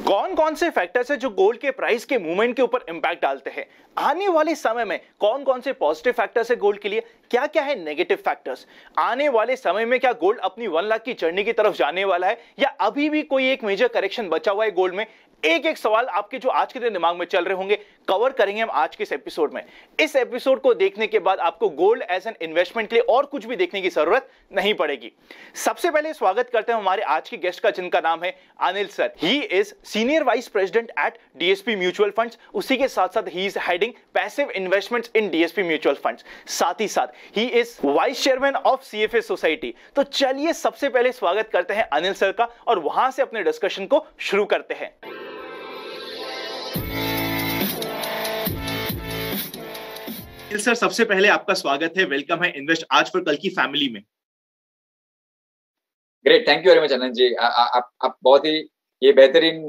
कौन कौन से फैक्टर्स है जो गोल्ड के प्राइस के मूवमेंट के ऊपर इंपैक्ट डालते हैं? आने वाले समय में कौन कौन से पॉजिटिव फैक्टर्स है गोल्ड के लिए, क्या क्या है नेगेटिव फैक्टर्स? आने वाले समय में क्या गोल्ड अपनी 1 लाख की जर्नी की तरफ जाने वाला है या अभी भी कोई एक मेजर करेक्शन बचा हुआ है गोल्ड में? एक एक सवाल आपके जो आज के दिन दिमाग में चल रहे होंगे कवर करेंगे हम आज के इस एपिसोड में। इस एपिसोड को देखने के बाद आपको गोल्ड एज एन इन्वेस्टमेंट के लिए और कुछ भी देखने की जरूरत नहीं पड़ेगी। सबसे पहले स्वागत करते हैं हमारे आज के गेस्ट का, जिनका नाम है Anil sir. He is senior vice president at DSP mutual funds. उसी के साथ साथ he is heading passive investments in DSP mutual funds. साथ ही साथ he is vice chairman of CFA society. तो चलिए सबसे पहले स्वागत करते हैं अनिल सर का और वहां से अपने डिस्कशन को शुरू करते हैं। सर, सबसे पहले आपका स्वागत है, वेलकम है इन्वेस्ट आज फॉर कल की फैमिली में। Great, thank you very much Anand ji. आप बहुत ही ये बेहतरीन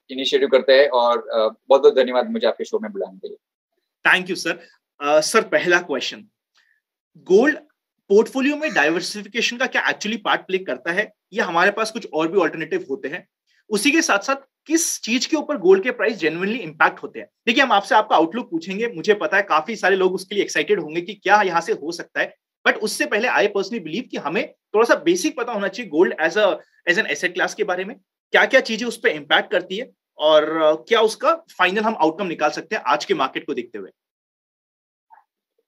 इनिशिएटिव करते हैं और बहुत बहुत धन्यवाद मुझे आपके शो में बुलाने के लिए। Thank you sir. सर, पहला क्वेश्चन, गोल्ड पोर्टफोलियो में डाइवर्सिफिकेशन का क्या एक्चुअली पार्ट प्ले करता है या हमारे पास कुछ और भी ऑल्टरनेटिव होते हैं? उसी के साथ साथ किस चीज के ऊपर गोल्ड के प्राइस जेन्युइनली इंपैक्ट होते हैं? देखिए, हम आपसे आपका आउटलुक पूछेंगे, मुझे पता है काफी सारे लोग उसके लिए एक्साइटेड होंगे कि क्या यहाँ से हो सकता है, बट उससे पहले आई पर्सनली बिलीव कि हमें थोड़ा सा बेसिक पता होना चाहिए gold as an asset class के बारे में, क्या क्या चीजें उस पर इंपैक्ट करती है और क्या उसका फाइनल हम आउटकम निकाल सकते हैं आज के मार्केट को देखते हुए।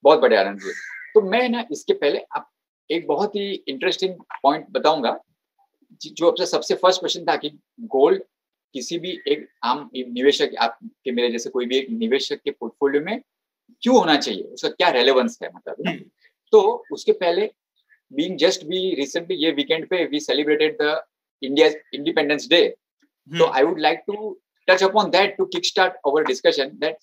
बहुत बढ़िया आनंद जी। तो मैं ना इसके पहले आप एक बहुत ही इंटरेस्टिंग पॉइंट बताऊंगा, जो आपसे सबसे फर्स्ट क्वेश्चन था कि गोल्ड किसी भी एक आम निवेशक, आपके मेरे जैसे कोई भी एक निवेशक के पोर्टफोलियो में क्यों होना चाहिए, उसका क्या रेलेवेंस है, मतलब तो उसके पहले रिसेंटली ये वीकेंड पे we celebrated the India independence day. तो I would like to touch upon that to kick start our discussion that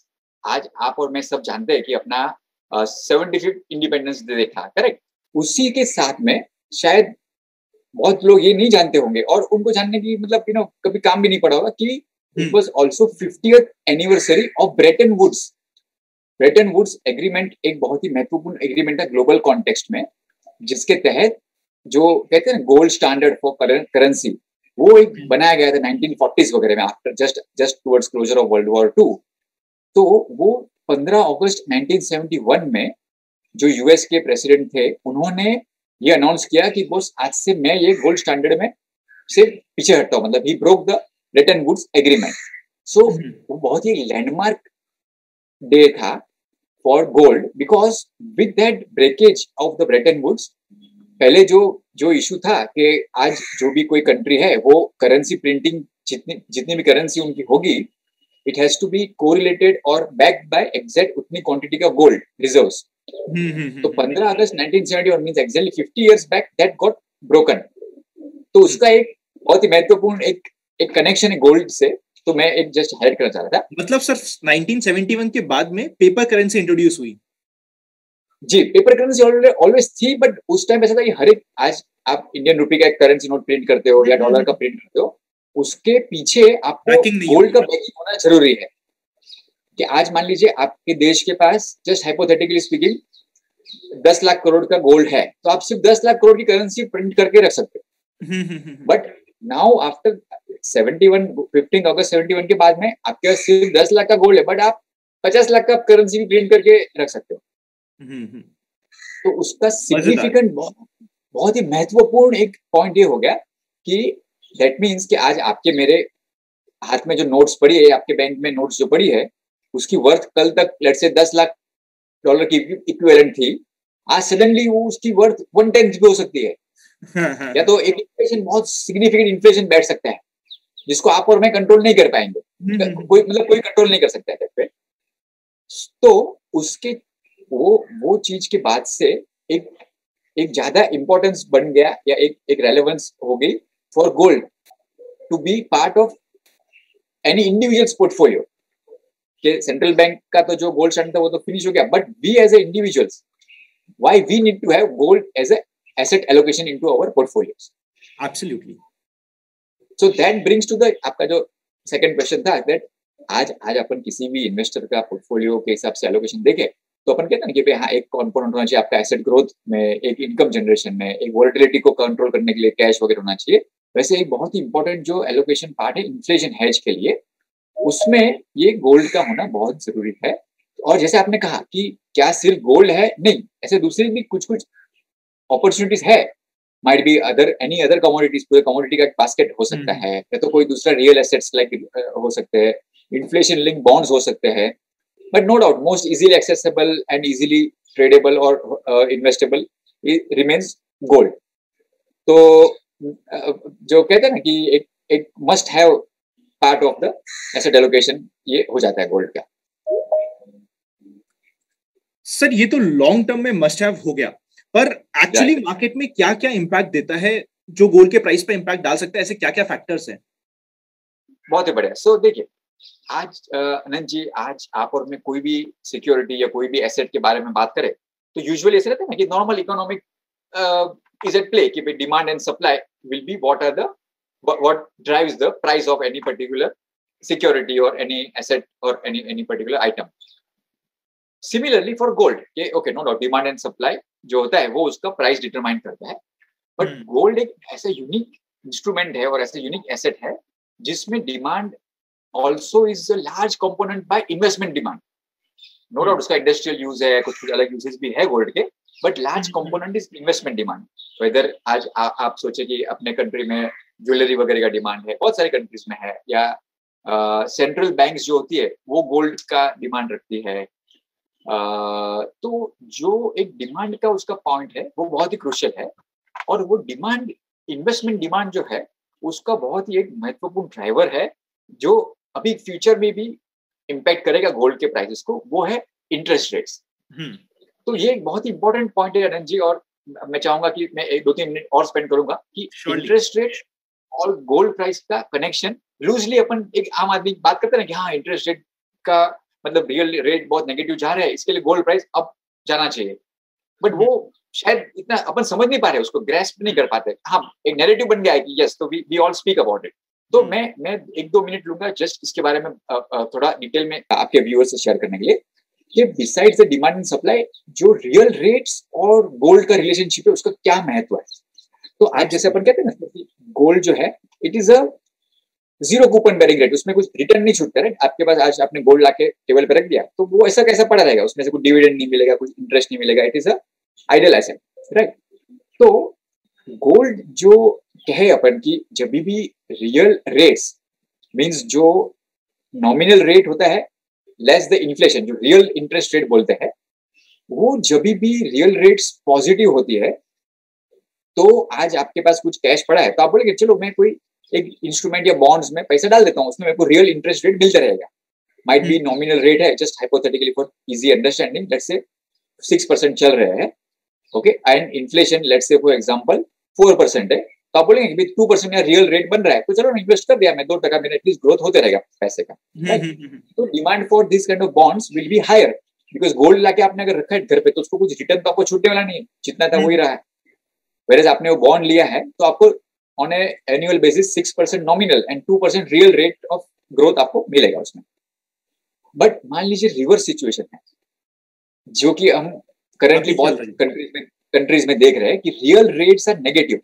आज आप और मैं सब जानते हैं कि अपना 75th इंडिपेंडेंस डे था, करेक्ट। उसी के साथ में शायद बहुत लोग ये नहीं जानते होंगे और उनको जानने की मतलब कभी काम भी नहीं पड़ा होगा कि it was also 50th anniversary of Bretton Woods. Bretton Woods agreement एक बहुत ही महत्वपूर्ण एग्रीमेंट है ग्लोबल कॉन्टेक्स्ट में, जिसके तहत जो कहते हैं गोल्ड स्टैंडर्ड फॉर करेंसी, वो एक बनाया गया था 1940s वगैरह में, after just towards closure of world war 2। तो वो 15 अगस्त 1971 में जो यूएस के प्रेसिडेंट थे, उन्होंने ये अनाउंस किया कि बॉस आज से मैं ये गोल्ड स्टैंडर्ड में से पीछे हटता हूं, मतलब ही broke the Bretton Woods agreement. So वो बहुत ही लैंडमार्क डे था for gold, because with that breakage of the Bretton Woods, पहले जो इशू था कि आज जो भी कोई कंट्री है वो करेंसी प्रिंटिंग, जितनी भी करेंसी उनकी होगी, it has to be correlated और बैक्ड बाय एग्जैक्ट उतनी क्वांटिटी का गोल्ड रिजर्व्स। तो 15 अगस्त 1971 means actually 50 years back that got broken. तो उसका एक बहुत ही महत्वपूर्ण एक कनेक्शन है गोल्ड से, तो मैं एक जस्ट हाईलाइट करना चाह रहा था। मतलब सर 1971 के बाद में पेपर करेंसी इंट्रोड्यूस हुई? जी, पेपर करेंसी ऑलवेज थी, बट उस टाइम ऐसा था कि हर एक, आज आप इंडियन रुपी का एक करेंसी नोट प्रिंट करते हो या डॉलर का प्रिंट करते हो, उसके पीछे आपको गोल्ड का बैकिंग होना जरूरी है। कि आज मान लीजिए आपके देश के पास just hypothetically speaking 10 lakh crore का गोल्ड है, तो आप सिर्फ 10 लाख करोड़ की करेंसी प्रिंट करके रख सकते हो। बट नाउ आफ्टर 15 अगस्त 71 के बाद में आपके पास सिर्फ 10 लाख का गोल्ड है, बट आप 50 लाख का करेंसी भी प्रिंट करके रख सकते हो। तो उसका सिग्निफिकेंट बहुत ही महत्वपूर्ण एक पॉइंट ये हो गया कि दैट मीन्स कि आज आपके मेरे हाथ में जो नोट्स पड़ी है, आपके बैंक में नोट्स जो पड़ी है, उसकी वर्थ कल तक लेट्स से 10 लाख डॉलर की इक्विवेलेंट थी, आज सडनली वो उसकी वर्थ 1/10 भी हो सकती है। या तो एक इन्फ्लेशन, बहुत सिग्निफिकेंट इन्फ्लेशन बैठ सकता है, जिसको आप और मैं कंट्रोल नहीं कर पाएंगे, कोई कंट्रोल नहीं कर सकता है। तो उसके वो चीज के बाद से एक ज्यादा इंपॉर्टेंस बन गया या एक रेलेवेंस हो गई for gold to be part of any individuals portfolio. कि सेंट्रल बैंक का तो जो गोल्ड स्टैंडर्ड था वो तो फिनिश हो गया, but we as a individuals, why we need to have gold as a asset allocation into our portfolios. Absolutely. So that brings to the, आपका जो सेकंड क्वेश्चन था, दैट आज अपन किसी भी इन्वेस्टर का पोर्टफोलियो के हिसाब से एलोकेशन देखें तो अपन कहते हैं कि हाँ, एक कंपोनेंट होना चाहिए आपका एसेट ग्रोथ में, एक इनकम जनरेशन में, एक वोलेटिलिटी को कंट्रोल करने के लिए कैश वगैरह होना चाहिए, वैसे एक बहुत ही इंपॉर्टेंट जो एलोकेशन पार्ट है इन्फ्लेशन हेज के लिए, उसमें ये गोल्ड का होना बहुत जरूरी है। और जैसे आपने कहा कि क्या सिर्फ गोल्ड है, नहीं, ऐसे दूसरी भी कुछ कुछ अपॉर्चुनिटीज है, might be other any other commodities, पूरे कमोडिटी का बास्केट हो सकता है, या तो कोई दूसरा रियल एसेट्स लाइक हो सकते हैं, इन्फ्लेशन लिंक बॉन्ड्स हो सकते हैं, but no doubt most easily accessible and easily tradable और इन्वेस्टेबल रिमेन्स गोल्ड। तो जो कहते हैं ना कि एक must have part of the asset allocation ये हो जाता है गोल्ड का। सर ये तो लॉन्ग टर्म में मस्ट हैव हो गया, पर एक्चुअली मार्केट में क्या क्या इंपैक्ट देता है जो गोल्ड के प्राइस पे इंपैक्ट डाल सकता है, ऐसे क्या क्या फैक्टर्स हैं? बहुत ही बढ़िया। सो देखिए, आज अनंत जी, आज आप और मैं कोई भी सिक्योरिटी या कोई भी एसेट के बारे में बात करें तो यूजुअली ऐसे रहता है ना कि normal economic is at play कि demand and supply will be what drives the price of any particular security or any asset or any particular item. Similarly for gold, okay, no doubt demand and supply जो होता है वो उसका price determine करता है, but gold एक ऐसा unique instrument है और ऐसा यूनिक एसेट है जिसमें demand also is a large component by investment demand. No doubt उसका इंडस्ट्रियल यूज है, कुछ कुछ अलग यूजेस भी है गोल्ड के, but large component is investment demand. Whether आज आप सोचे कि अपने कंट्री में ज्वेलरी वगैरह का डिमांड है, बहुत सारी कंट्रीज में है, या सेंट्रल बैंक्स जो होती है वो गोल्ड का डिमांड रखती है। तो जो एक डिमांड का उसका पॉइंट है वो बहुत ही क्रूशियल है, और वो डिमांड, इन्वेस्टमेंट डिमांड जो है उसका बहुत ही एक महत्वपूर्ण ड्राइवर है जो अभी फ्यूचर में भी इम्पैक्ट करेगा गोल्ड के प्राइसेस को, वो है इंटरेस्ट रेट्स। तो ये एक बहुत ही इंपॉर्टेंट पॉइंट है अनंत जी, और मैं चाहूंगा कि मैं 1-2-3 मिनट और स्पेंड करूंगा कि इंटरेस्ट रेट और गोल्ड प्राइस का कनेक्शन लूजली अपन एक आम आदमी बात करते हैं ना कि हाँ इंटरेस्ट रेट का मतलब रियल रेट बहुत नेगेटिव जा रहा है, इसके लिए गोल्ड प्राइस अब जाना चाहिए, बट वो शायद इतना अपन समझ नहीं पा रहे, उसको ग्रेस्प नहीं कर पाते। हाँ, एक नैरेटिव बन गया है कि यस, तो we all speak about it. तो मैं 1-2 मिनट लूंगा जस्ट इसके बारे में थोड़ा डिटेल में आपके व्यूअर्स से शेयर करने के लिए कि besides the demand and supply जो रियल रेट्स और गोल्ड का रिलेशनशिप है उसका क्या महत्व है। तो आज जैसे अपन कहते हैं ना, गोल्ड जो है it is a zero coupon bearing rate, उसमें कुछ रिटर्न नहीं छूटता है। आपके पास आज आपने गोल्ड लाके टेबल पे रख दिया तो वो ऐसा कैसा पड़ा रहेगा, उसमें से कुछ डिविडेंड नहीं मिलेगा, कुछ इंटरेस्ट नहीं मिलेगा, it is a idle asset, right. तो गोल्ड जो कहे अपन की जब भी रियल रेट्स मींस जो नॉमिनल रेट होता है लेस द इन्फ्लेशन, जो रियल इंटरेस्ट रेट बोलते हैं, वो जब भी रियल रेट्स पॉजिटिव होती है तो आज आपके पास कुछ कैश पड़ा है तो आप बोलेंगे चलो मैं कोई एक इंस्ट्रूमेंट या बॉन्ड्स में पैसा डाल देता हूँ, उसमें मेरे को रियल इंटरेस्ट रेट मिलता रहेगा। माइट बी नॉमिनल रेट है, just hypothetically for easy understanding, let's say 6% चल रहे हैं, okay, and inflation let's say for example 4% है, तो आप बोलेंगे कि 2% या रियल रेट बन रहा है तो चलो इन्वेस्ट कर दिया मैं, 2% मेरा एटलीस्ट ग्रोथ होते रहेगा पैसे का, तो demand for this kind of bonds will be higher, because gold लाके आपने अगर रखा है घर पे तो उसको कुछ रिटर्न तो आपको छूटने वाला नहीं है, जितना था वही रहा है। वेयर आपने वो बॉन्ड लिया है तो आपको on A annual basis 6% nominal and 2% real rate of growth आपको मिलेगा उसमें। बट मान लीजिए रिवर्स सिचुएशन है जो कि हम करेंटली बहुत कंट्रीज में देख रहे हैं कि real rates are negative,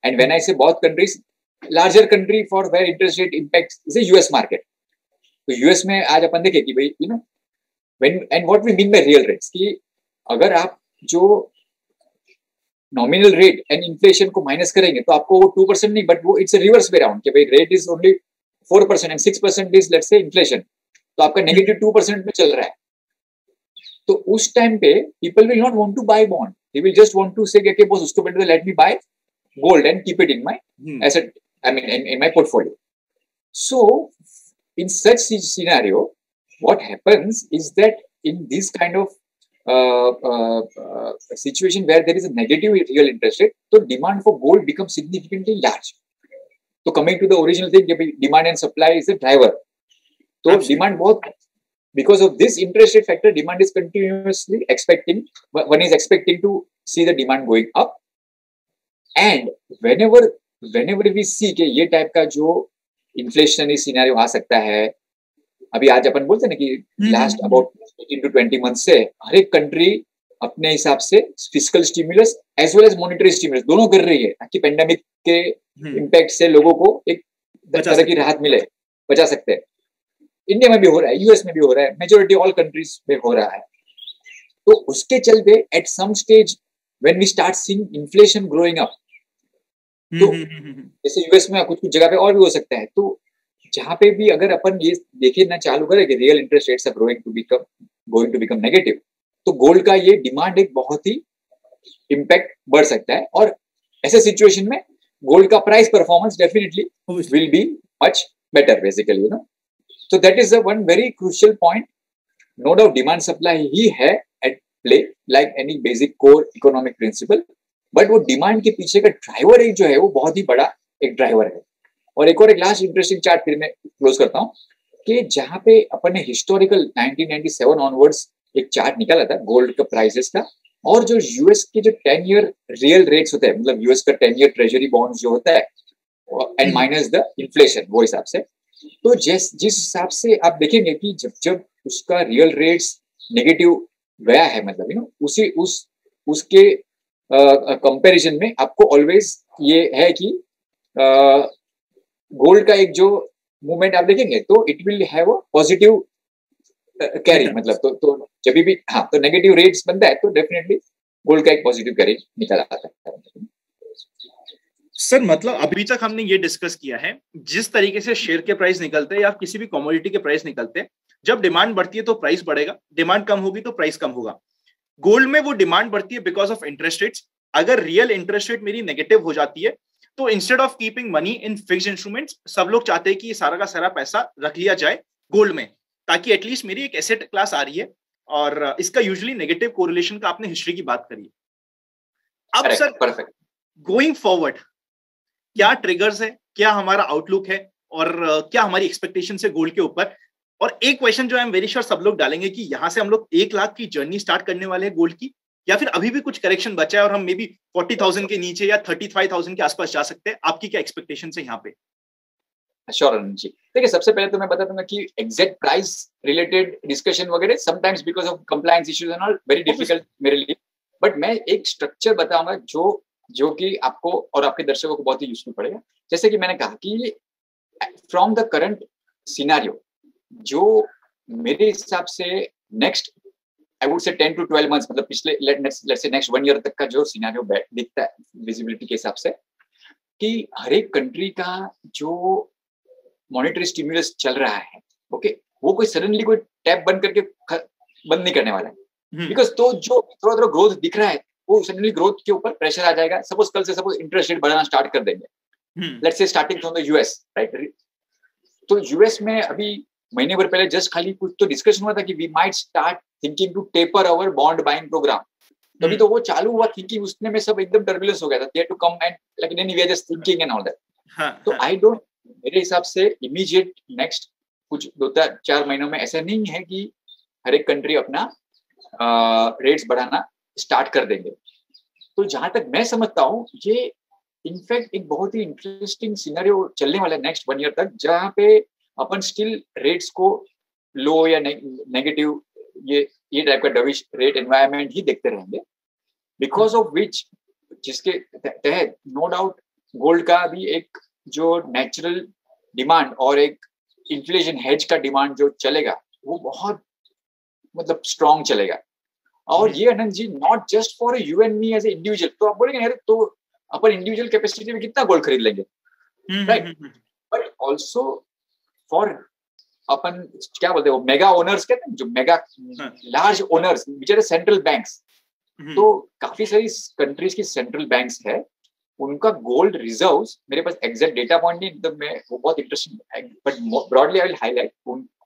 and when I say बहुत countries, larger country for where interest rate impacts is a US market. तो यूएस में आज अपन देखें कि भाई you know when and what we mean by real rates, कि अगर आप जो नॉमिनल रेट एंड इन्फ्लेशन को माइनस करेंगे तो आपको वो 2% नहीं, बट वो it's a reverse way round कि भाई rate is only 4% and 6% is let's say inflation, तो आपका नेगेटिव 2% में चल रहा है। तो उस टाइम पे people will not want to buy bond, they will just want to say कि बॉस उसको better let me buy gold and keep it in my asset, I mean in my portfolio. So in such scenario what happens is that in this kind of situation where there is a negative real interest rate, so demand for gold becomes significantly large. So coming to the original thing, demand and supply is the driver. So demand both, because of this interest rate factor, demand is continuously expecting, one is expecting to see the demand going up, and whenever we see कि ये type का जो inflationary scenario आ सकता है, अभी आज अपन बोलते हैं ना कि लास्ट अबाउट 18 to 20 मंथ से हर एक कंट्री अपने हिसाब से fiscal stimulus as well as monetary stimulus दोनों कर रही है ताकि पेंडेमिक के इम्पैक्ट से लोगों को एक तरह की राहत मिले, बचा सकते हैं। इंडिया में भी हो रहा है, यूएस में भी हो रहा है, मेजोरिटी ऑल कंट्रीज में हो रहा है। तो उसके चलते at some stage when we start seeing inflation growing up, तो जैसे यूएस में कुछ कुछ जगह पे और भी हो सकता है, तो जहां पे भी अगर अपन ये देखे ना चालू करें कि real interest rates are going to become negative, तो गोल्ड का ये डिमांड एक बहुत ही इम्पैक्ट बढ़ सकता है। और ऐसे सिचुएशन में गोल्ड का price performance definitely will be much better basically, you know. So that is a one very crucial point. No doubt demand supply ही है at play like any basic core economic principle, but वो demand के पीछे का driver एक जो है वो बहुत ही बड़ा एक ड्राइवर है। और एक लास्ट इंटरेस्टिंग चार्ट फिर मैं क्लोज करता हूँ कि जहाँ पे अपन ने हिस्टोरिकल 1997 ऑनवर्ड्स एक चार्ट निकाला था गोल्ड का प्राइसेस का, और जो यूएस के जो 10 ईयर रियल रेट्स होते हैं, मतलब यूएस का 10 ईयर ट्रेजरी बॉन्ड्स जो होता है एंड माइनस द इन्फ्लेशन, वो हिसाब से, तो जिस हिसाब से आप देखेंगे कि जब उसका रियल रेट्स नेगेटिव गया है, मतलब यू नो उसके कंपैरिजन में आपको ऑलवेज ये है कि गोल्ड का एक जो मूवमेंट आप देखेंगे तो it will have a positive carry, मतलब तो जब भी हाँ तो नेगेटिव रेट्स बनता है तो डेफिनेटली गोल्ड का एक पॉजिटिव कैरी निकल आता है। सर मतलब अभी तक हमने ये डिस्कस किया है, जिस तरीके से शेयर के प्राइस निकलते हैं या किसी भी कमोडिटी के प्राइस निकलते हैं, जब डिमांड बढ़ती है तो प्राइस बढ़ेगा, डिमांड कम होगी तो प्राइस कम होगा। गोल्ड में वो डिमांड बढ़ती है बिकॉज ऑफ इंटरेस्ट रेट्स। अगर रियल इंटरेस्ट रेट मेरी नेगेटिव हो जाती है तो instead of keeping money in fixed instruments, सब लोग चाहते हैं कि ये सारा का सारा पैसा रख लिया जाए गोल्ड में, ताकि एटलीस्ट मेरी एक एसेट क्लास आ रही है। और इसका यूजुअली नेगेटिव कोरिलेशन का आपने हिस्ट्री की बात करी है। अब सर परफेक्ट, गोइंग फॉरवर्ड क्या ट्रिगर्स है, क्या हमारा आउटलुक है और क्या हमारी एक्सपेक्टेशन है गोल्ड के ऊपर? और एक क्वेश्चन जो आई एम वेरी श्योर सब लोग डालेंगे कि यहां से हम लोग 1 लाख की जर्नी स्टार्ट करने वाले हैं गोल्ड की, या फिर अभी भी कुछ करेक्शन बचा है और हम मे बी 40,000 के नीचे या 35,000 के आसपास जा सकते हैं। आपकी क्या एक्सपेक्टेशन है यहाँ पे? श्योर अरुण जी, देखिए सबसे पहले तो मैं बता दूंगा कि एग्जैक्ट प्राइस रिलेटेड डिस्कशन वगैरह sometimes because of compliance issues and all very difficult मेरे लिए, बट मैं एक स्ट्रक्चर बताऊंगा जो कि आपको और आपके दर्शकों को बहुत ही यूजफुल पड़ेगा। जैसे कि मैंने कहा कि फ्रॉम द करंट सिनेरियो, जो मेरे हिसाब से next I would say 10 to 12 months, मतलब पिछले लेट्स से नेक्स्ट 1 ईयर तक का जो सिनेरियो दिखता है विजिबिलिटी के हिसाब से, कि हर एक कंट्री का जो मॉनेटरी स्टिमुलस चल रहा है, ओके, वो कोई सडनली कोई टैप बंद करके बंद नहीं करने वाला है, बिकॉज तो जो थोड़ा ग्रोथ दिख रहा है वो सडनली ग्रोथ के ऊपर प्रेशर आ जाएगा। सपोज कल से इंटरेस्ट रेट बढ़ाना स्टार्ट कर देंगे, let's say starting from the US, right. तो यूएस में अभी महीने भर पहले जस्ट खाली कुछ तो डिस्कशन हुआ था कि we might start thinking to taper our bond buying programme, तभी तो वो चालू हुआ थिंकिंग, उसने में सब एकदम टर्बुलेंस हो गया था, they had to come and like any way just thinking and all that. तो आई डोंट, मेरे हिसाब से इमीडिएट नेक्स्ट कुछ 2-4 महीनों में ऐसा नहीं है कि हर एक कंट्री अपना रेट्स बढ़ाना स्टार्ट कर देंगे। तो जहां तक मैं समझता हूँ ये इनफैक्ट एक बहुत ही इंटरेस्टिंग सिनेरियो चलने वाला है नेक्स्ट 1 ईयर तक, जहाँ पे अपन स्टिल रेट्स को लो या नेगेटिव ये टाइप का डविश रेट एनवायरनमेंट ही देखते रहेंगे, बिकॉज ऑफ विच जिसके तहत नो डाउट गोल्ड का भी एक जो नेचुरल डिमांड और एक इन्फ्लेशन हेज का डिमांड जो चलेगा वो बहुत मतलब स्ट्रॉन्ग चलेगा। और ये Anant ji not just for you and me as a individual, तो आप बोलेंगे यार तो अपन इंडिविजुअल कैपेसिटी में कितना गोल्ड खरीद लेंगे, राइट, बट ऑल्सो फॉर अपन क्या बोलते हैं वो मेगा ओनर्स कहते हैं, जो mega large owners which are central banks, तो काफी सारी कंट्रीज की सेंट्रल बैंक्स है, उनका गोल्ड रिजर्व्स, मेरे पास एग्जैक्ट डेटा पॉइंट नहीं, तो मैं वो बहुत interesting, but broadly I will highlight,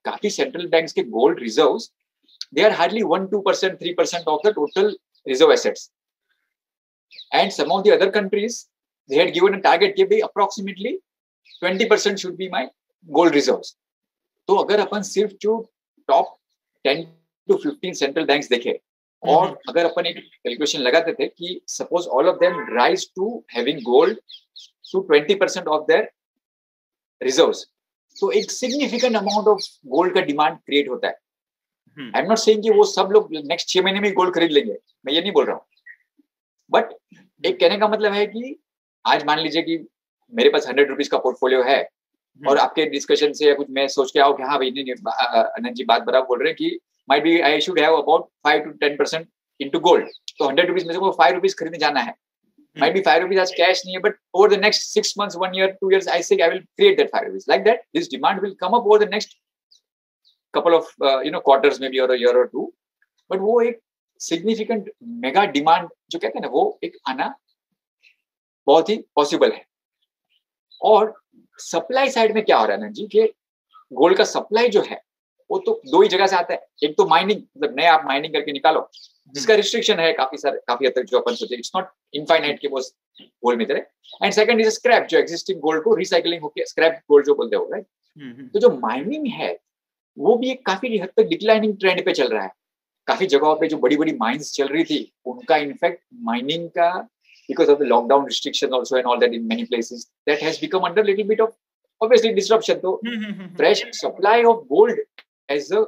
काफी सेंट्रल बैंक्स के gold reserves they are hardly 1-2%, 3% of the total reserve assets, and some of the other countries they had given a target कि भाई approximately 20% should be my gold reserves। तो अगर अपन सिर्फ जो top 10 to 15 central banks देखे और अगर अपन एक कैलकुलेशन लगाते थे कि suppose all of them rise to having gold to 20% of their reserves, तो एक सिग्निफिकेंट अमाउंट ऑफ गोल्ड का डिमांड क्रिएट होता है। आई एम नॉट सेइंग कि वो सब लोग नेक्स्ट 6 महीने में गोल्ड खरीद लेंगे, मैं ये नहीं बोल रहा हूँ, बट एक कहने का मतलब है कि आज मान लीजिए कि मेरे पास 100 रुपीज का पोर्टफोलियो है और आपके डिस्कशन से या कुछ मैं सोच के आओ कि हाँ भाई नहीं अनंत जी बात बराबर बोल रहे हैं कि might be I should have about 5 to 10% into gold, तो 100 रुपीज में से वो 5 रुपीज खरीदने जाना है, might be 5 rupees as cash नहीं है, but over the next 6 months, 1 year, 2 years, I say I will create that 5 rupees. Like that, this demand will come up over the next couple of quarters maybe or a year or two. But वो एक significant mega demand जो कहते हैं ना, वो एक आना बहुत ही possible है. और supply side में क्या हो रहा है ना जी, कि गोल्ड का सप्लाई जो है वो तो दो ही जगह से आता है. एक तो माइनिंग, मतलब नए आप माइनिंग करके निकालो, जिसका रिस्ट्रिक्शन है काफी हद तक जो अपन सोचे, इट्स नॉट इनफाइनाइट के वो गोल्ड में तरह. एंड सेकंड इज स्क्रैप, जो एग्जिस्टिंग गोल्ड को रिसाइकलिंग होकर स्क्रैप गोल्ड जो बोलते हो, राइट. तो जो माइनिंग है वो भी एक काफी हद तक डिक्लाइनिंग ट्रेंड पे चल रहा है. काफी जगहों पे जो बड़ी बड़ी माइंस चल रही थी उनका इनफैक्ट माइनिंग का because of the lockdown restriction also and all that in many places, that has become under little bit of obviously disruption. So fresh supply of gold as a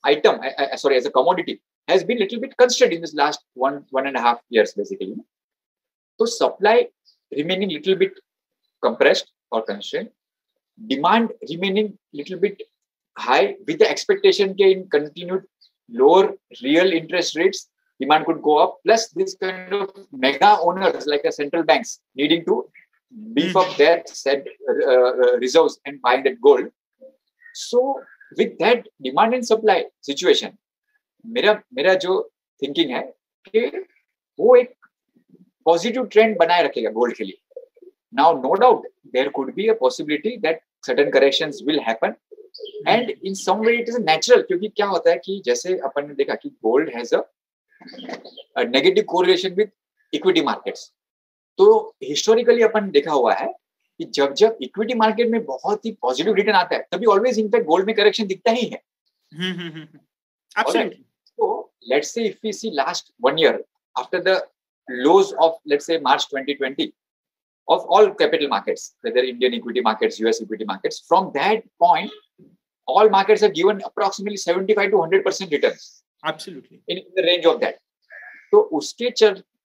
item, as a commodity has been little bit constrained in this last 1.5 years basically. So supply remaining little bit compressed or constrained, demand remaining little bit high with the expectation that in continued lower real interest rates, demand could go up, plus this kind of mega owners like the central banks needing to beef up their said reserves and buying that gold. So with that demand and supply situation, मेरा जो thinking है कि वो एक positive trend बनाए रखेगा gold के लिए. Now no doubt there could be a possibility that certain corrections will happen and in some way it is natural, क्योंकि क्या होता है कि जैसे अपन ने देखा कि gold has a negative correlation with equity markets. तो हिस्टोरिकली अपन देखा हुआ है कि जब जब इक्विटी मार्केट में बहुत ही पॉजिटिव रिटर्न आता है तभी ऑलवेज इनफैक्ट गोल्ड में करेक्शन दिखता ही है. Absolutely. So let's say if we see last 1 year after the lows of let's say March 2020 of all capital markets, whether Indian equity markets, US equity markets, from that point all markets have given approximately 75 to 100% returns. Absolutely. In the range of that. तो उसके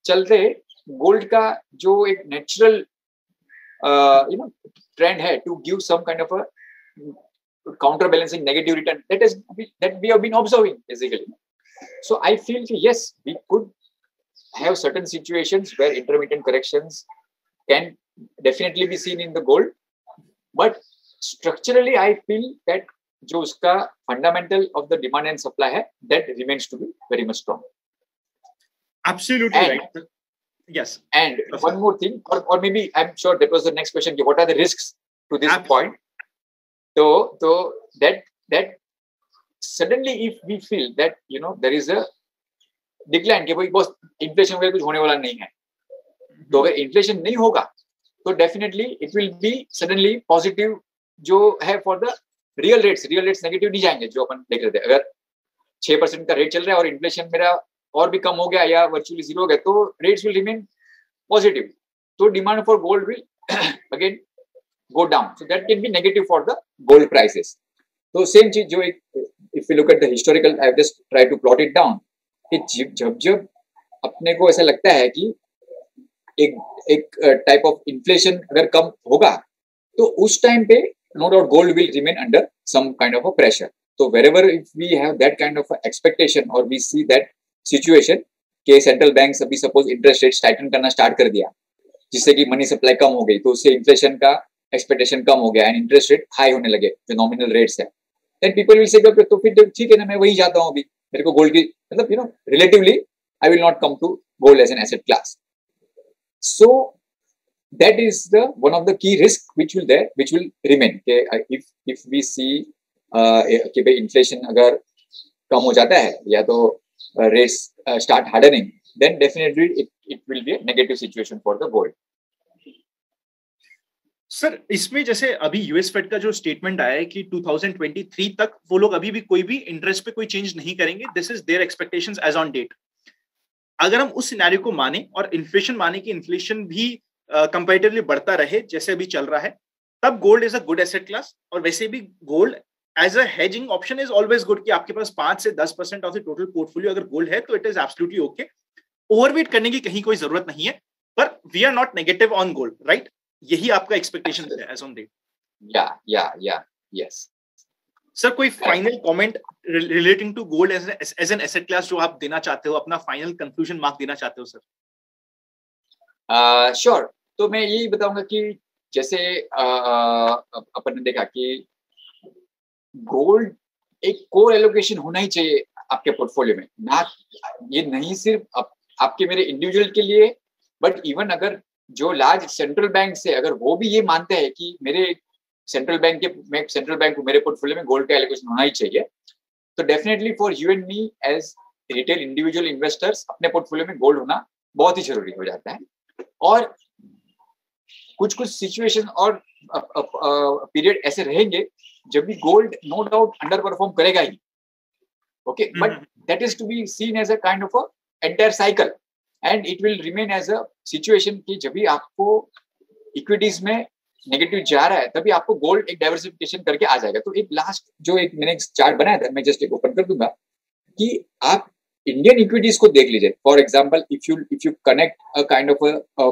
चलते gold का जो एक natural trend है to give some kind of a counter balancing negative return that we have been observing basically. So I feel that yes, we could have certain situations where intermittent corrections can definitely be seen in the gold, but structurally I feel that जो उसका fundamental of the demand and supply है, that remains to be very much strong. Absolutely right. Yes. And one more thing, or maybe I'm sure that was the next question. What are the risks to this point? So that suddenly if we feel that there is a decline, कि भाई बस inflation वगैरह कुछ होने वाला नहीं है, तो अगर inflation नहीं होगा, तो definitely it will be suddenly positive जो है for the real rates negative नहीं जाएंगे जो अपन देख रहे थे. अगर 6% का रेट चल रहा है और इन्फ्लेशन मेरा और भी कम हो गया या वर्चुअली जीरो हो गया, तो रेट्स विल रिमेन पॉजिटिव, तो demand for gold will again go down. So that can be negative for the gold prices. तो सेम चीज जो एक if you look at the historical, I just try to plot it down, कि जब अपने को ऐसा लगता है कि एक टाइप ऑफ इन्फ्लेशन अगर कम होगा, तो उस टाइम पे no doubt gold will remain under some kind of a pressure. So wherever if we have that kind of a expectation or we see that situation कि central banks अभी suppose interest rates tighten करना start कर दिया, जिससे कि money supply कम हो गई, तो उससे inflation का expectation कम हो गया and interest rate high होने लगे जो nominal rates है, then people will say तो फिर ठीक है ना, मैं वही जाता हूँ अभी, मेरे को gold की मतलब relatively I will not come to gold as an asset class. So that is the one of the key risks which will remain. If we see कि भाई inflation अगर कम हो जाता है या तो rates start hardening, then definitely it will be a negative situation for the gold. Sir इसमें जैसे अभी यूएस फेड का जो स्टेटमेंट आया है कि 2023 तक वो लोग अभी भी कोई भी इंटरेस्ट पे कोई चेंज नहीं करेंगे, this is their expectations as on date. अगर हम उस सिनेरियो को माने और इन्फ्लेशन माने कि इन्फ्लेशन भी कंपैरेटिवली बढ़ता रहे जैसे अभी चल रहा है, तब gold is a good asset class. और वैसे भी gold as a hedging option is always good कि आपके पास 5 से 10% ऑफ द टोटल पोर्टफोलियो अगर गोल्ड है तो it is absolutely okay. Overweight करने की कहीं कोई जरूरत नहीं है, पर we are not negative on gold, right? यही आपका एक्सपेक्टेशन है एज ऑन डेट? या यस सर, कोई final comment relating to gold as an asset class जो आप देना चाहते हो, अपना फाइनल कंक्लूजन मार्क देना चाहते हो सर? श्योर। तो मैं यही बताऊंगा कि जैसे अपन ने देखा कि गोल्ड एक कोर एलोकेशन होना ही चाहिए आपके पोर्टफोलियो में, ना ये नहीं सिर्फ आपके मेरे इंडिविजुअल के लिए, बट इवन अगर जो लार्ज सेंट्रल बैंक से अगर वो भी ये मानते हैं कि मेरे सेंट्रल बैंक को मेरे पोर्टफोलियो में गोल्ड का एलोकेशन होना ही चाहिए, तो definitely for you and me as retail individual investors अपने पोर्टफोलियो में गोल्ड होना बहुत ही जरूरी हो जाता है। और कुछ सिचुएशन और पीरियड ऐसे रहेंगे जब भी gold no doubt underperform करेगा ही, okay, but that is to be seen as a kind of a entire cycle and it will remain as a situation कि जब भी आपको इक्विटीज में नेगेटिव जा रहा है तभी आपको गोल्ड एक डाइवर्सिफिकेशन करके आ जाएगा। तो एक लास्ट जो एक मैंने चार्ट बनाया था, मैं जस्ट एक ओपन कर दूंगा कि आप इंडियन इक्विटीज को देख लीजिए। For example if you connect a kind of a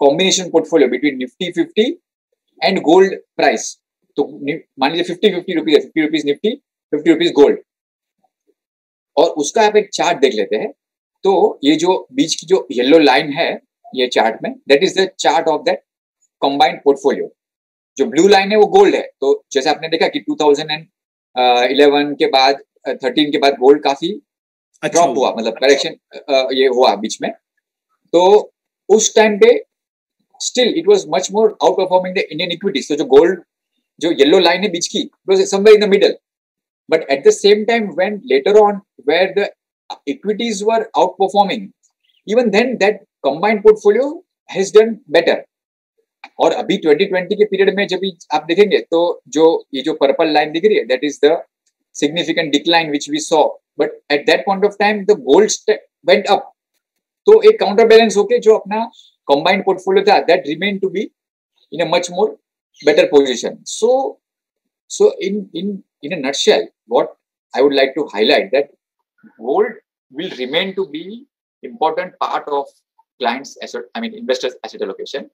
combination portfolio between Nifty 50 and gold price, तो मान लीजिए 50-50 रुपीज है, 50 रुपीज निफ्टी, 50 रुपीज गोल्ड, और उसका आप एक चार्ट देख लेते हैं। तो ये जो बीच की जो येलो लाइन है ये चार्ट में, that is the chart of that combined portfolio. जो ब्लू लाइन है वो गोल्ड है। तो जैसे आपने देखा कि 2011 के बाद 13 के बाद गोल्ड काफी ड्रॉप हुआ, मतलब करेक्शन ये हुआ बीच में। तो उस टाइम पे still it was much more outperforming the Indian equities. तो जो गोल्ड जो येलो लाइन है बीच की, it was somewhere in the middle, but at the same time when later on where the equities were outperforming, even then that combined portfolio has done better. और अभी 2020 के period में जब भी आप देखेंगे तो जो ये जो पर्पल लाइन दिख रही है, that is the significant decline which we saw, but at that point of time the gold went up. तो एक काउंटर बैलेंस होके जो अपना कंबाइंड पोर्टफोलियो था, that remain to be in a much more better position. So in a nutshell, what I would like to highlight that gold will remain to be important part of clients asset, I mean investors asset allocation.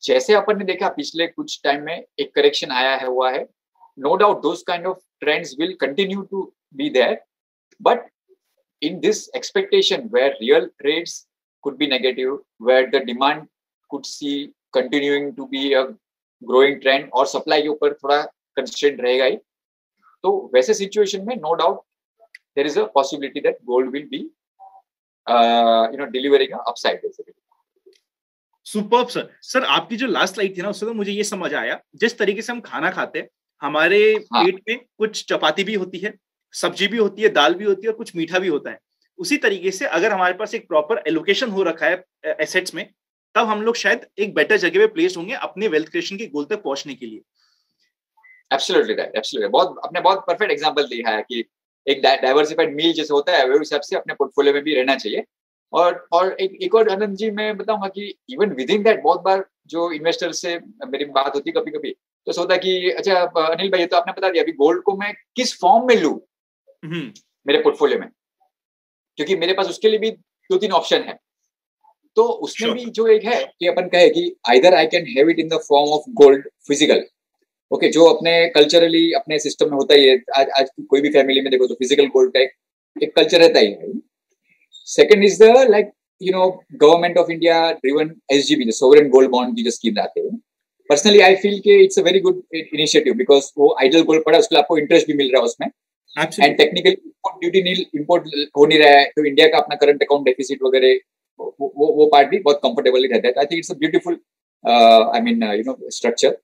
जैसे अपन ने देखा पिछले कुछ time में एक correction आया है हुआ है, no doubt those kind of trends will continue to be there, but in this expectation where real rates could be negative, where the demand could see continuing to be a growing trend और supply के ऊपर थोड़ा constraint रहेगा ही, तो वैसे situation में no doubt there is a possibility that gold will be delivering upside basically. Superb sir. Sir आपकी जो लास्ट स्लाइड थी ना, उससे तो मुझे ये समझ आया, जिस तरीके से हम खाना खाते हैं, हमारे पेट में कुछ चपाती भी होती है, सब्जी भी होती है, दाल भी होती है और कुछ मीठा भी होता है। उसी तरीके से अगर हमारे पास एक प्रॉपर एलोकेशन हो रखा है एसेट्स में, तब हम लोग शायद एक बेटर जगह पे प्लेस होंगे अपने वेल्थ क्रिएशन के गोल तक पहुंचने के लिए। Absolutely right, absolutely. आपने बहुत परफेक्ट एग्जांपल दिया है कि एक डाइवर्सिफाइड मील जैसे होता है, वही हिसाब से अपने पोर्टफोलियो में भी रहना चाहिए। और एक और आनंद जी मैं बताऊंगा कि इवन विद इन दैट बहुत बार जो इन्वेस्टर से मेरी बात होती है कभी-कभी, तो सोचता है कि अच्छा अनिल भाई, तो आपने बता दिया अभी गोल्ड को मैं किस फॉर्म में लूं मेरे पोर्टफोलियो में, क्योंकि मेरे पास उसके लिए भी 2-3 ऑप्शन है। तो उसमें भी जो एक है कि अपन कहे कि either I can have it in the form of gold physical, okay, जो अपने कल्चरली अपने सिस्टम में होता ही है। आज कोई भी फैमिली में देखो तो फिजिकल गोल्ड का एक कल्चर रहता ही है। Second is the like government of India driven SGB, जो सोवरेन गोल्ड बॉन्ड की जो स्कीम आते हैं। पर्सनली आई फील कि it's a very good initiative, because वो आइडल गोल्ड पड़ा, उसके लिए आपको इंटरेस्ट भी मिल रहा है उसमें, and technically duty nil import हो नहीं रहा है, तो इंडिया का अपना करंट अकाउंट डेफिसिट वगैरह वो पार्ट भी बहुत कंफर्टेबली रहता है। I think it's a beautiful structure.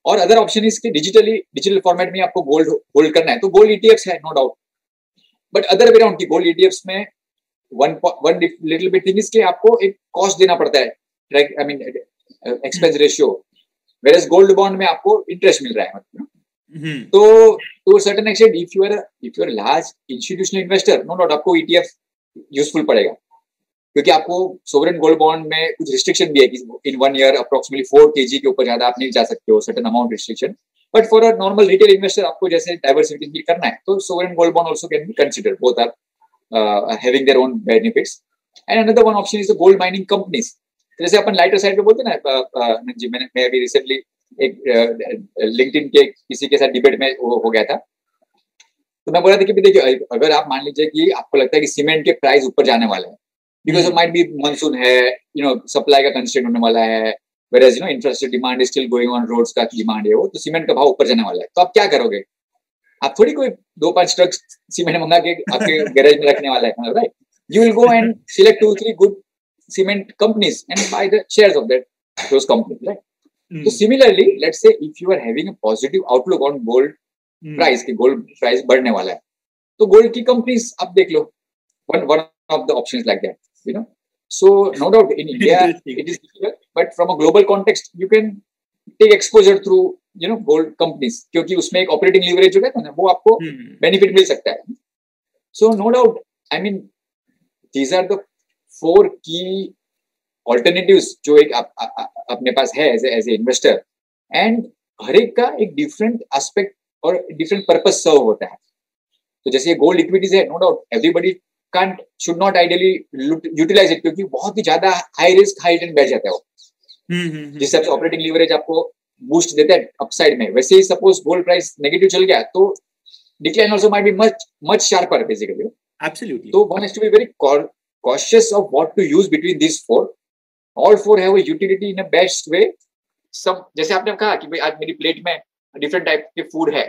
और अदर ऑप्शन इज कि डिजिटल फॉर्मेट में आपको गोल्ड होल्ड करना है, तो गोल्ड ईटीएफ्स है no doubt, but other way around की गोल्ड ईटीएफ्स में one little bit thing is कि आपको एक कॉस्ट देना पड़ता है, I mean expense ratio, whereas gold bond में आपको इंटरेस्ट मिल रहा है। तो to a certain extent if you are large institutional investor, no doubt आपको ईटीएफ यूजफुल पड़ेगा, क्योंकि आपको सोवरेन गोल्ड बॉन्ड में कुछ रिस्ट्रिक्शन भी है कि इन 1 ईयर अप्रोक्सीमेटली 4 kg के ऊपर ज्यादा आप नहीं जा सकते हो, certain amount restriction. But for a normal retail investor आपको जैसे डाइवर्सिफिकेशन करना है तो sovereign gold bond also can be considered, both are having their own benefits. And another one option is the gold mining companies. जैसे अपन lighter side पे बोलते हैं ना जी, मैं अभी रिसेंटली एक लिंक्डइन के किसी के साथ डिबेट में हो गया था, तो मैं बोल रहा था कि देखिए अगर आप मान लीजिए कि आपको लगता है कि सीमेंट के प्राइस ऊपर जाने वाले हैं बिकॉज माइट बी मानसून है, सप्लाई का कंस्ट्रेंट होने वाला है, whereas infrastructure demand is still going on, roads का डिमांड है वो, तो सीमेंट का भाव ऊपर जाने वाला है, तो आप क्या करोगे? आप थोड़ी कोई 2-5 ट्रक सीमेंट मंगा के आपके गैरेज में रखने वाला है, right? You will go and select 2-3 good cement companies and buy the shares of those companies, right? So similarly, let's say if you are having a positive outlook on gold price, कि gold price बढ़ने वाला है, तो gold की companies आप देख लो, one of the options like that, So no doubt in India it is difficult, but from a global context you can take exposure through gold companies, क्योंकि उसमें एक operating leverage जो कहते हैं ना, वो आपको benefit मिल सकता है. So no doubt, I mean these are the 4 key alternatives जो एक अपने पास है as a investor, and हर एक का एक different aspect और different purpose सर्व होता है. तो जैसे ये गोल्ड इक्विटीज है, no doubt everybody can't should not ideally utilise it, क्योंकि बहुत ही ज्यादा हाई रिस्क हाई रिटर्न बैठ जाता है वो, जिस हिसाब से ऑपरेटिंग लीवरेज आपको बूस्ट देता है अपसाइड में, वैसे ही सपोज गोल्ड प्राइस नेगेटिव चल गया तो decline also might be much sharper basically. Absolutely. तो one has to be very cautious of what to use between these 4. All 4 have a utility in a best way. सब जैसे आपने कहा कि भाई आज मेरी प्लेट में डिफरेंट टाइप के फूड है,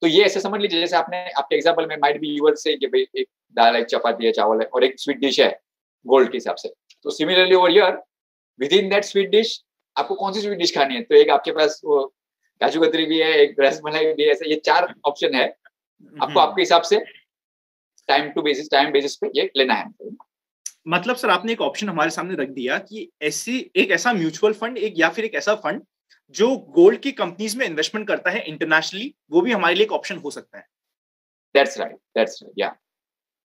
तो ये ऐसे समझ लीजिए जैसे आपने आपके एग्जांपल में माइट बी यूर से कि भाई एक दाल है, चपाती है, चावल है और एक स्वीट डिश है गोल्ड के हिसाब से. तो similarly over here with in that sweet dish आपको कौन सी स्वीट डिश खानी है, तो एक आपके पास वो काजू कतरी भी है, एक रसमलाई भी है, ऐसे ये 4 ऑप्शन है. आपको आपके हिसाब से टाइम बेसिस पे ये लेना है. मतलब सर आपने एक ऑप्शन हमारे सामने रख दिया कि ऐसा म्यूचुअल फंड या फिर एक ऐसा फंड जो गोल्ड की कंपनीज में इन्वेस्टमेंट करता है इंटरनेशनली, वो भी हमारे लिए एक ऑप्शन हो सकता है. That's right, yeah.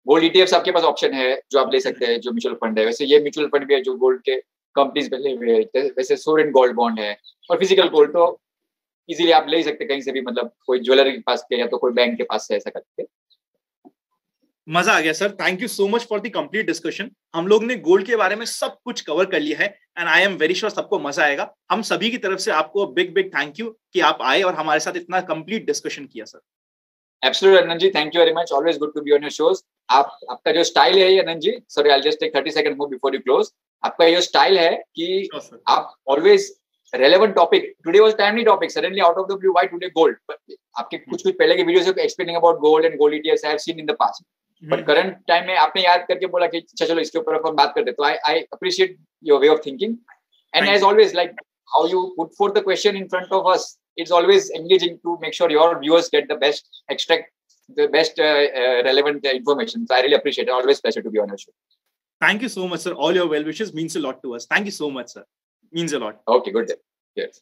Gold ETFs आपके पास ऑप्शन है जो आप ले सकते हैं, जो म्यूचुअल फंड है. वैसे ये म्यूचुअल फंड भी है जो गोल्ड के कंपनीज में ले हुए हैं. वैसे सोवरेन गोल्ड बॉन्ड है, और फिजिकल गोल्ड तो इजीली आप ले ही सकते कहीं से भी, मतलब कोई ज्वेलर के पास के या तो कोई बैंक के पास से, ऐसा करके. मजा आ गया sir. Thank you so much for the complete discussion. हम लोग ने गोल्ड के बारे में सब कुछ कवर कर लिया है and I am very sure सबको मजा आएगा. हम सभी की तरफ से आपको बिग थैंक यू कि आप आए और हमारे साथ इतना कंप्लीट डिस्कशन किया sir. Absolutely Anant ji, thank you very much. Always good to be on your shows. आपका जो स्टाइल है Anant ji, sorry I will just take 30 second more before you close. आपका ये स्टाइल है कि आप always relevant topic. Today was timely topic. Suddenly out of the blue, why today gold? But आपके कुछ पहले के वीडियोस में explaining about gold and gold ETFs I have seen in the past. But current time में आपने याद करके बोला कि अच्छा चलो इसके ऊपर अपन बात करते हैं. तो I appreciate your way of thinking. And as always, like how you put forth the question in front of us, it's always engaging to make sure your viewers get the best relevant information. So I really appreciate it. Always pleasure to be on your show. Thank you so much, sir. All your well wishes means a lot to us. Thank you so much, sir. Means a lot. Okay, good day. Yes.